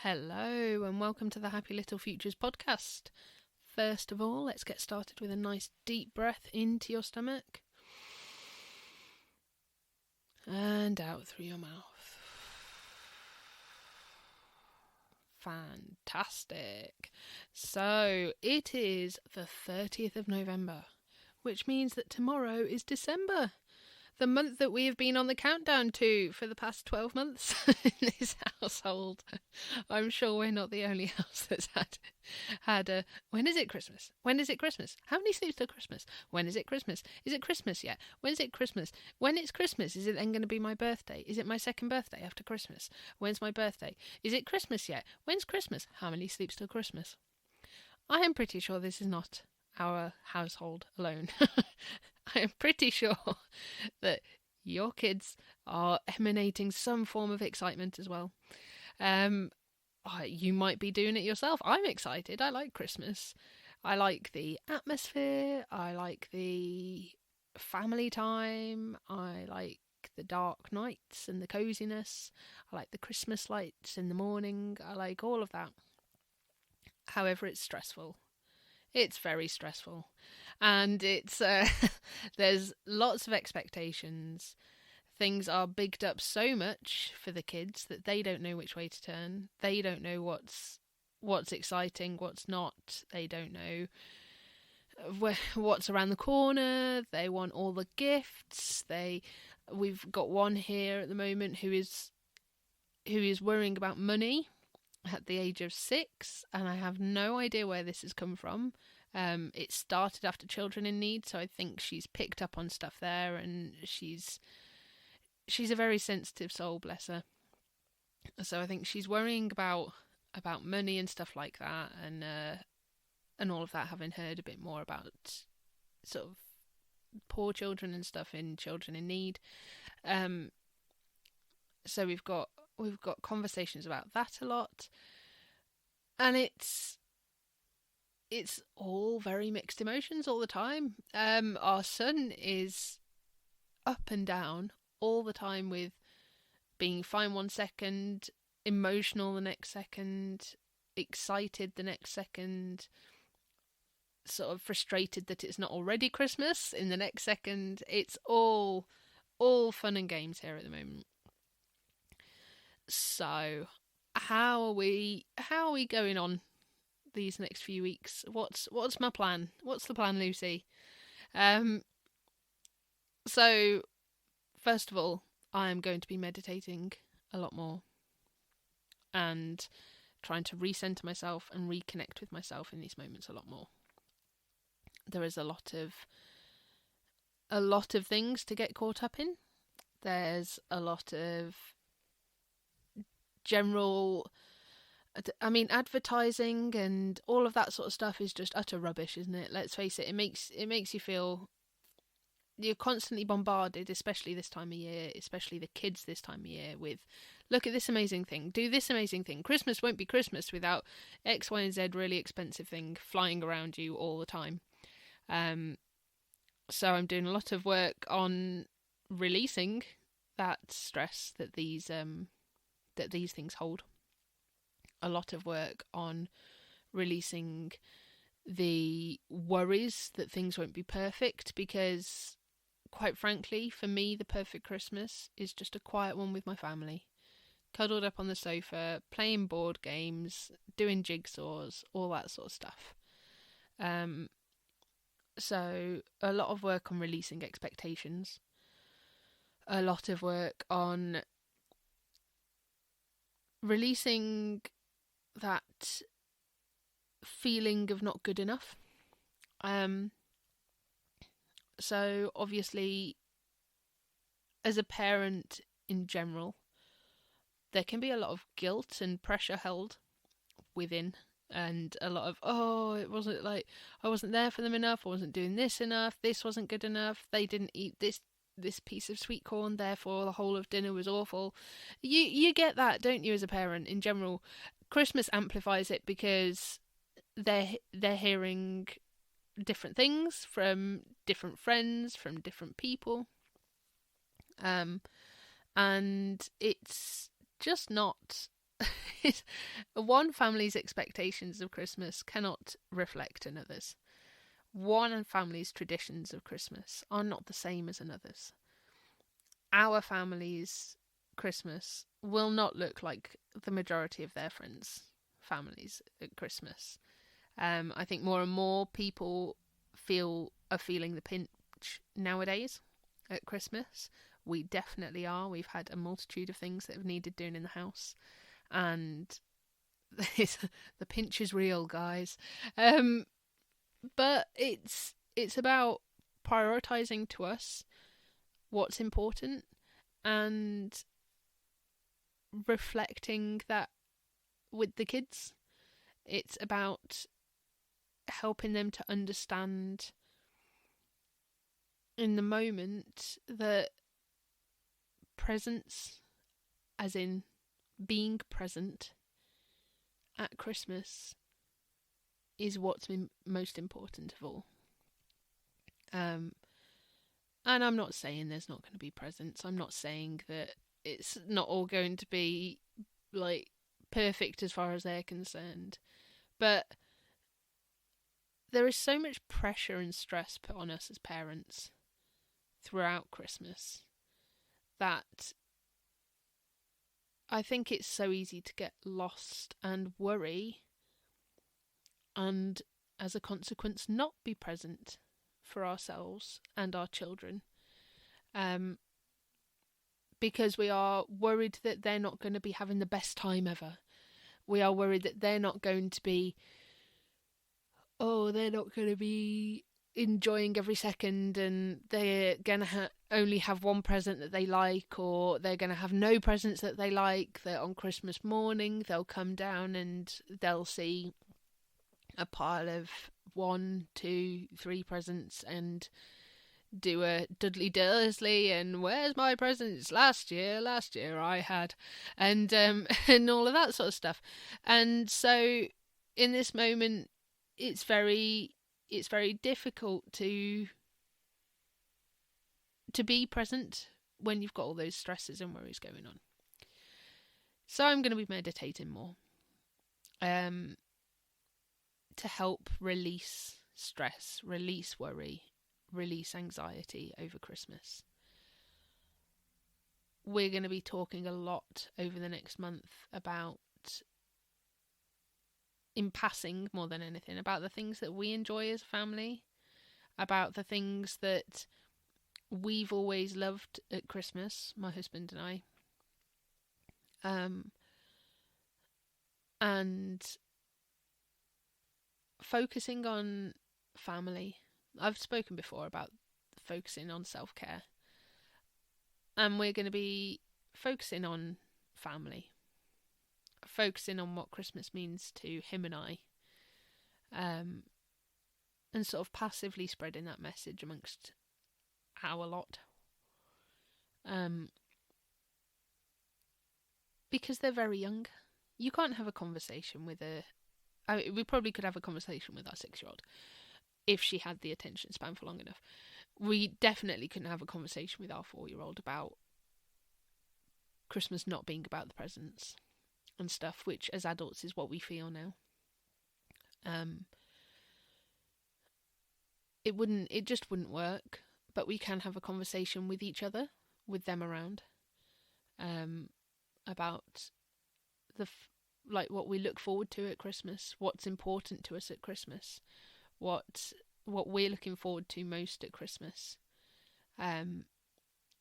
Hello and welcome to the Happy Little Futures podcast. First of all, let's get started with a nice deep breath into your stomach and out through your mouth. Fantastic. So it is the 30th of November, which means that tomorrow is December. The month that we have been on the countdown to for the past 12 months in this household. I'm sure we're not the only house that's had a, when is it Christmas? When is it Christmas? How many sleeps till Christmas? When is it Christmas? Is it Christmas yet? When is it Christmas? When it's Christmas, is it then going to be my birthday? Is it my second birthday after Christmas? When's my birthday? Is it Christmas yet? When's Christmas? How many sleeps till Christmas? I am pretty sure this is not our household alone. I am pretty sure that your kids are emanating some form of excitement as well. You might be doing it yourself. I'm excited. I like Christmas. I like the atmosphere. I like the family time. I like the dark nights and the coziness. I like the Christmas lights in the morning. I like all of that. However, it's stressful. It's very stressful. And it's there's lots of expectations. Things are bigged up so much for the kids that they don't know which way to turn. They don't know what's exciting, what's not. They don't know what's around the corner. They want all the gifts. We've got one here at the moment who is worrying about money at the age of 6, and I have no idea where this has come from. It started after Children in Need, so I think she's picked up on stuff there, and she's a very sensitive soul, bless her. So I think she's worrying about money and stuff like that, and all of that, having heard a bit more about sort of poor children and stuff in Children in Need. So we've got conversations about that a lot, and it's all very mixed emotions all the time. Our son is up and down all the time, with being fine one second, emotional the next second, excited the next second, sort of frustrated that it's not already Christmas in the next second. It's all fun and games here at the moment. So, how are we going on these next few weeks? What's my plan? What's the plan, Lucy? So, first of all, I am going to be meditating a lot more and trying to recenter myself and reconnect with myself in these moments a lot more. There is a lot of things to get caught up in. There's a lot of general, advertising and all of that sort of stuff is just utter rubbish, isn't it? Let's face it. It makes you feel you're constantly bombarded, especially this time of year, especially the kids this time of year, with look at this amazing thing, do this amazing thing. Christmas won't be Christmas without X, Y, and Z really expensive thing flying around you all the time. So I'm doing a lot of work on releasing that stress that these things hold. A lot of work on releasing the worries that things won't be perfect, because quite frankly, for me, the perfect Christmas is just a quiet one with my family, cuddled up on the sofa, playing board games, doing jigsaws, all that sort of stuff. So a lot of work on releasing expectations, a lot of work on releasing that feeling of not good enough. So obviously, as a parent in general, there can be a lot of guilt and pressure held within, and a lot of, it wasn't like I wasn't there for them enough, I wasn't doing this enough, this wasn't good enough, they didn't eat this piece of sweet corn, therefore the whole of dinner was awful. You get that, don't you, as a parent in general? Christmas amplifies it because they're hearing different things from different friends, from different people, and it's just not One family's expectations of Christmas cannot reflect another's. One family's traditions of Christmas are not the same as another's. Our family's Christmas will not look like the majority of their friends' families at Christmas. I think more and more people are feeling the pinch nowadays at Christmas. We definitely are. We've had a multitude of things that have needed doing in the house, and the pinch is real, guys. But it's about prioritizing to us what's important and reflecting that with the kids. It's about helping them to understand in the moment that presence, as in being present at Christmas, is what's most important of all. And I'm not saying there's not going to be presents. I'm not saying that it's not all going to be like perfect as far as they're concerned. But there is so much pressure and stress put on us as parents throughout Christmas that I think it's so easy to get lost and worry, and as a consequence not be present for ourselves and our children, because we are worried that they're not going to be having the best time ever. We are worried that they're not going to be enjoying every second, and they're going to only have one present that they like, or they're going to have no presents that they like, that on Christmas morning they'll come down and they'll see a pile of 1, 2, 3 presents and do a Dudley Dursley and where's my presents last year I had, and and all of that sort of stuff. And so in this moment it's very difficult to be present when you've got all those stresses and worries going on. So I'm going to be meditating more to help release stress, release worry, release anxiety over Christmas. We're going to be talking a lot over the next month about, in passing more than anything, about the things that we enjoy as a family, about the things that we've always loved at Christmas, my husband and I, and focusing on family. I've spoken before about focusing on self-care, and we're going to be focusing on family, focusing on what Christmas means to him and I, and sort of passively spreading that message amongst our lot, because they're very young. You can't have a conversation with we probably could have a conversation with our 6-year-old if she had the attention span for long enough. We definitely couldn't have a conversation with our 4-year-old about Christmas not being about the presents and stuff, which as adults is what we feel now. It just wouldn't work. But we can have a conversation with each other, with them around, about what we look forward to at Christmas, what's important to us at Christmas, what we're looking forward to most at Christmas.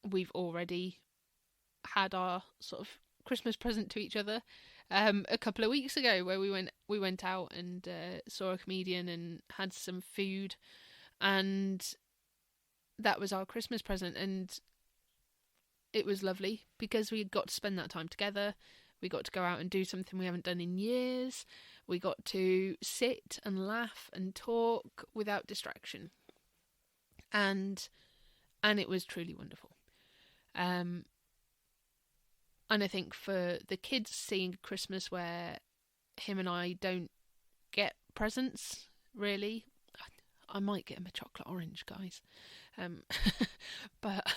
We've already had our sort of Christmas present to each other a couple of weeks ago, where we went out and saw a comedian and had some food, and that was our Christmas present, and it was lovely because we got to spend that time together. We got to go out and do something we haven't done in years. We got to sit and laugh and talk without distraction, and it was truly wonderful. And I think for the kids, seeing Christmas where him and I don't get presents, really, I might get him a chocolate orange, guys. But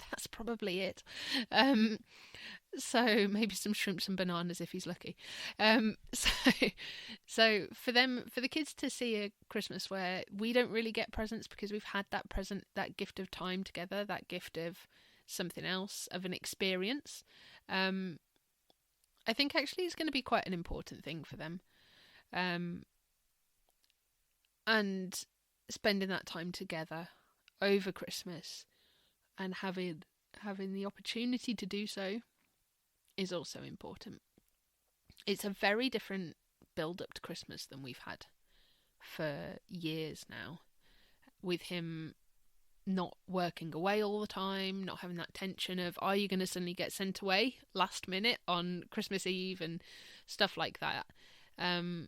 that's probably it. So maybe some shrimps and bananas if he's lucky. Um, so, so for the kids to see a Christmas where we don't really get presents because we've had that gift of time together, that gift of something else, of an experience. Um, I think actually it's going to be quite an important thing for them. Um, and spending that time together over Christmas and having the opportunity to do so is also important. It's a very different build up to Christmas than we've had for years now, with him not working away all the time, not having that tension of are you going to suddenly get sent away last minute on Christmas Eve and stuff like that. Um,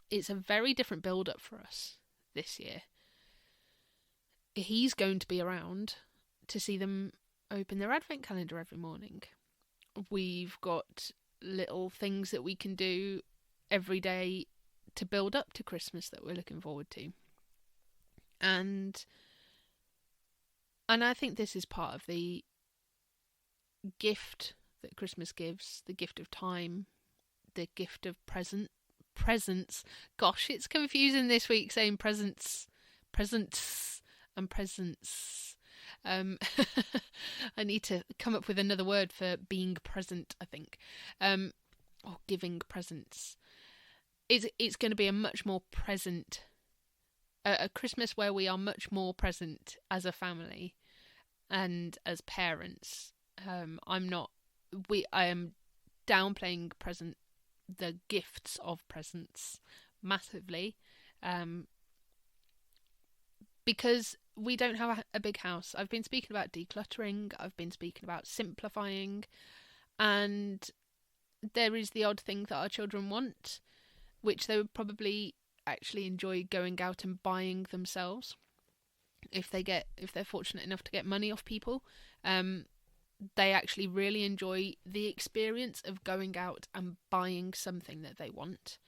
it's a very different build up for us this year. He's going to be around to see them open their advent calendar every morning. We've got little things that we can do every day to build up to Christmas that we're looking forward to. And I think this is part of the gift that Christmas gives, the gift of time, the gift of presents. Gosh, it's confusing this week saying presents and presents. I need to come up with another word for being present, I think. Or giving presents. It's going to be a much more present, a Christmas where we are much more present as a family and as parents. I am downplaying the gifts of presents massively, because we don't have a big house. I've been speaking about decluttering, I've been speaking about simplifying, and there is the odd thing that our children want, which they would probably actually enjoy going out and buying themselves if they're fortunate enough to get money off people. They actually really enjoy the experience of going out and buying something that they want,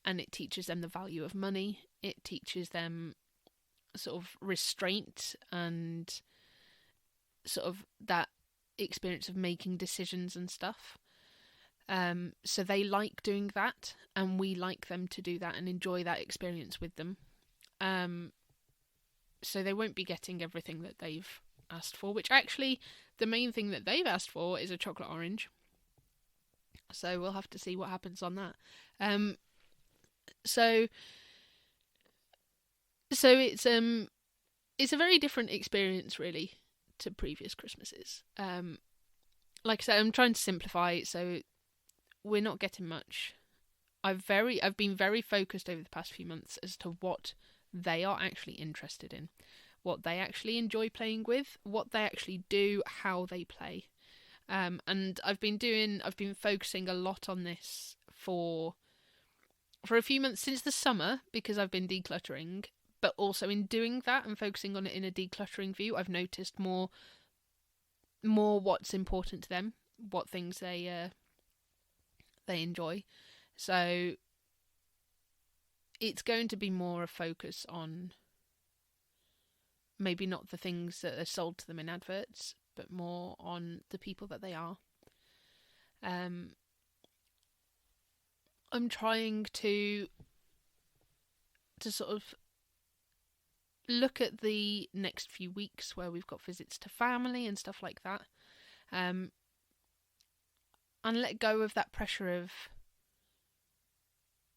and it teaches them the value of money. It teaches them sort of restraint and sort of that experience of making decisions and stuff. So they like doing that, and we like them to do that and enjoy that experience with them. So they won't be getting everything that they've asked for, which actually the main thing that they've asked for is a chocolate orange. So we'll have to see what happens on that. So it's a very different experience really to previous Christmases. Like I said, I'm trying to simplify, so we're not getting much. I've been very focused over the past few months as to what they are actually interested in, what they actually enjoy playing with, what they actually do, how they play. And I've been focusing a lot on this for a few months since the summer, because I've been decluttering, but also in doing that and focusing on it in a decluttering view, I've noticed more what's important to them, what things they enjoy. So it's going to be more a focus on maybe not the things that are sold to them in adverts, but more on the people that they are. I'm trying to sort of look at the next few weeks where we've got visits to family and stuff like that, and let go of that pressure of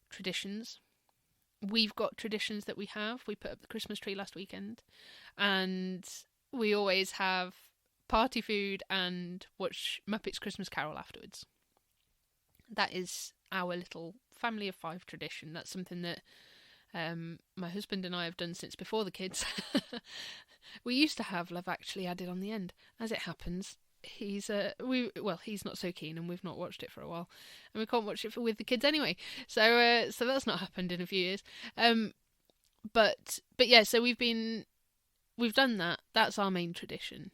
traditions. We've got traditions that we have. We put up the Christmas tree last weekend, and we always have party food and watch Muppets Christmas Carol afterwards. That is our little family of 5 tradition. That's something that my husband and I have done since before the kids. We used to have Love Actually added on the end. As it happens, he's not so keen, and we've not watched it for a while, and we can't watch it with the kids anyway. So that's not happened in a few years. But yeah, so we've done that. That's our main tradition.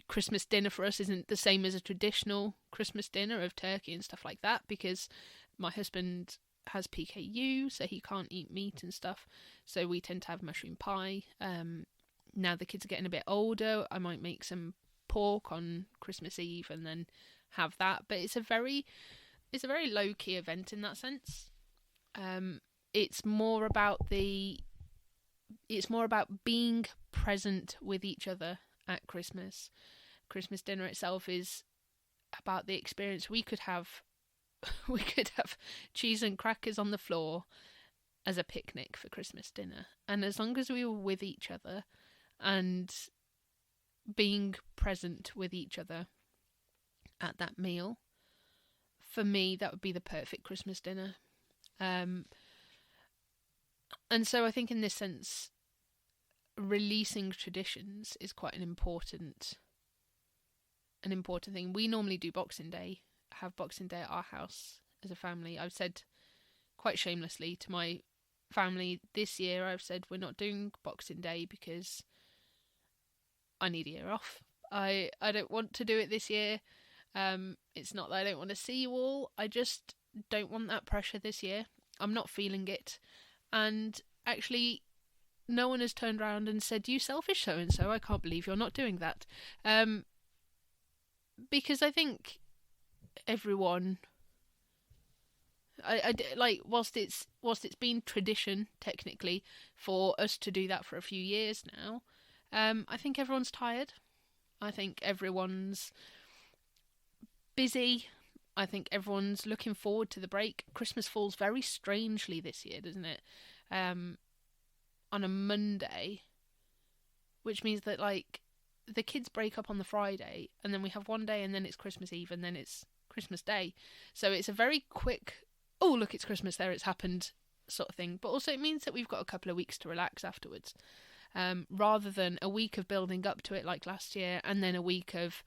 Christmas dinner for us isn't the same as a traditional Christmas dinner of turkey and stuff like that, because my husband has PKU, so he can't eat meat and stuff. So we tend to have mushroom pie. Now the kids are getting a bit older, I might make some pork on Christmas Eve and then have that. But it's a very low key event in that sense. It's more about being present with each other at Christmas. Christmas dinner itself is about the experience. We could have cheese and crackers on the floor as a picnic for Christmas dinner, and as long as we were with each other and being present with each other at that meal, for me that would be the perfect Christmas dinner. And so I think in this sense, releasing traditions is quite an important thing. We normally do have Boxing Day at our house as a family. I've said quite shamelessly to my family this year, I've said we're not doing Boxing Day because I need a year off. I don't want to do it this year. It's not that I don't want to see you all, I just don't want that pressure this year. I'm not feeling it. And actually, no one has turned around and said, you selfish so-and-so, I can't believe you're not doing that. Because I think everyone, whilst it's been tradition technically for us to do that for a few years now, I think everyone's tired. I think everyone's busy. I think everyone's looking forward to the break. Christmas falls very strangely this year, doesn't it? On a Monday, which means that the kids break up on the Friday, and then we have one day, and then it's Christmas Eve, and then it's Christmas Day. So it's a very quick, oh look, it's Christmas, there, it's happened sort of thing. But also it means that we've got a couple of weeks to relax afterwards, rather than a week of building up to it like last year, and then a week of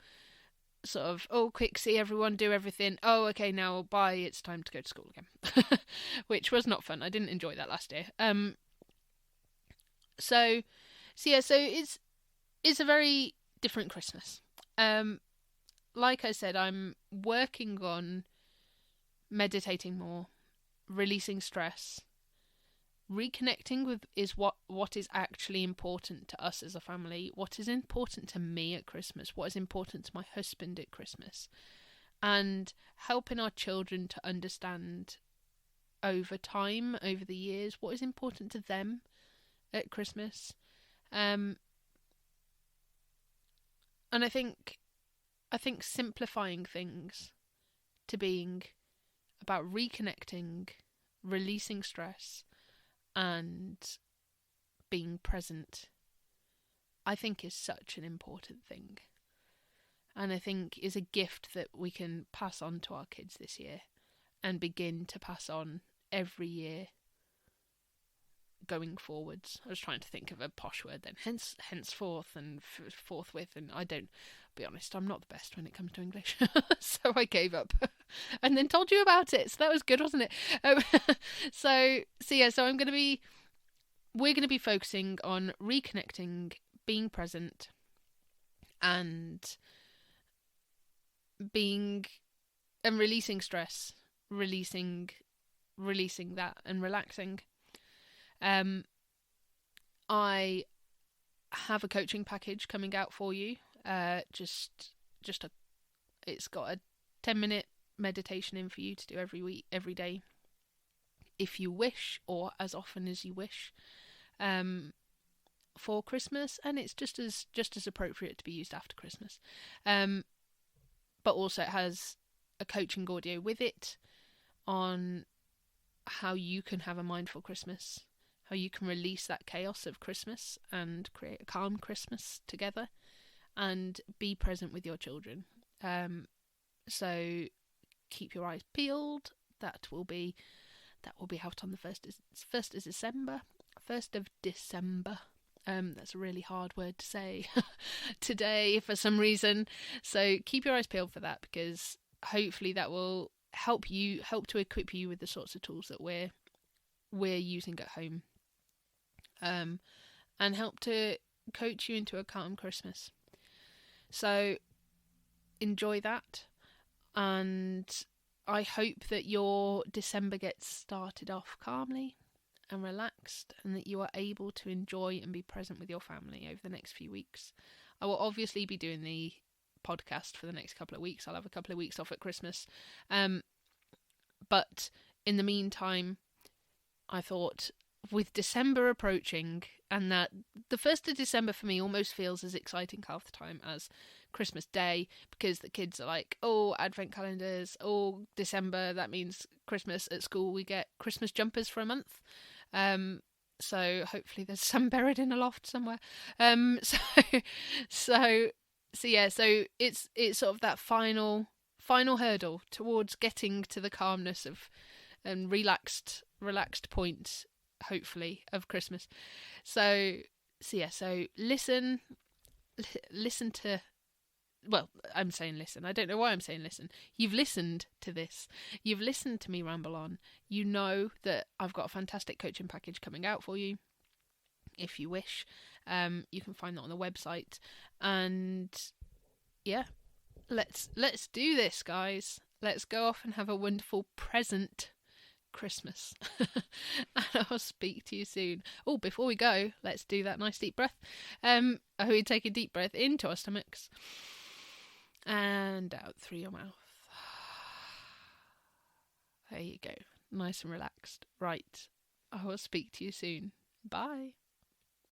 sort of, oh, quick, see everyone, do everything, oh, okay, now bye, it's time to go to school again. Which was not fun. I didn't enjoy that last year. So it's a very different Christmas. Like I said, I'm working on meditating more, releasing stress, reconnecting with what is actually important to us as a family, what is important to me at Christmas, what is important to my husband at Christmas, and helping our children to understand over time, over the years, what is important to them at Christmas. And I think simplifying things to being about reconnecting, releasing stress, and being present, I think is such an important thing. And I think is a gift that we can pass on to our kids this year and begin to pass on every year going forwards. I was trying to think of a posh word then, henceforth and forthwith, and I don't, be honest, I'm not the best when it comes to English. So I gave up and then told you about it. So that was good, wasn't it? So we're going to be focusing on reconnecting, being present, and releasing stress, releasing that and relaxing. I have a coaching package coming out for you. It's got a 10-minute meditation in for you to do every day, if you wish, or as often as you wish, for Christmas, and it's just as appropriate to be used after Christmas. But also it has a coaching audio with it on how you can have a mindful Christmas, how you can release that chaos of Christmas and create a calm Christmas together and be present with your children. So keep your eyes peeled. That will be out on the 1st of December. 1st of December. That's a really hard word to say today for some reason. So keep your eyes peeled for that, because hopefully that will help to equip you with the sorts of tools that we're using at home, and help to coach you into a calm Christmas. So enjoy that, and I hope that your December gets started off calmly and relaxed, and that you are able to enjoy and be present with your family over the next few weeks. I will obviously be doing the podcast for the next couple of weeks. I'll have a couple of weeks off at Christmas. But in the meantime, I thought, with December approaching, and that the 1st of December for me almost feels as exciting half the time as Christmas Day, because the kids are like, oh, advent calendars, oh, December, that means Christmas. At school we get Christmas jumpers for a month. So hopefully there's some buried in a loft somewhere. So it's sort of that final hurdle towards getting to the calmness of and relaxed point, hopefully, of Christmas. So listen to. Well, I'm saying listen. I don't know why I'm saying listen. You've listened to this. You've listened to me ramble on. You know that I've got a fantastic coaching package coming out for you, if you wish. You can find that on the website. And yeah, let's do this, guys. Let's go off and have a wonderful present Christmas. And I'll speak to you soon. Oh, before we go, let's do that nice deep breath. We take a deep breath into our stomachs and out through your mouth. There you go. Nice and relaxed. Right. I will speak to you soon. Bye.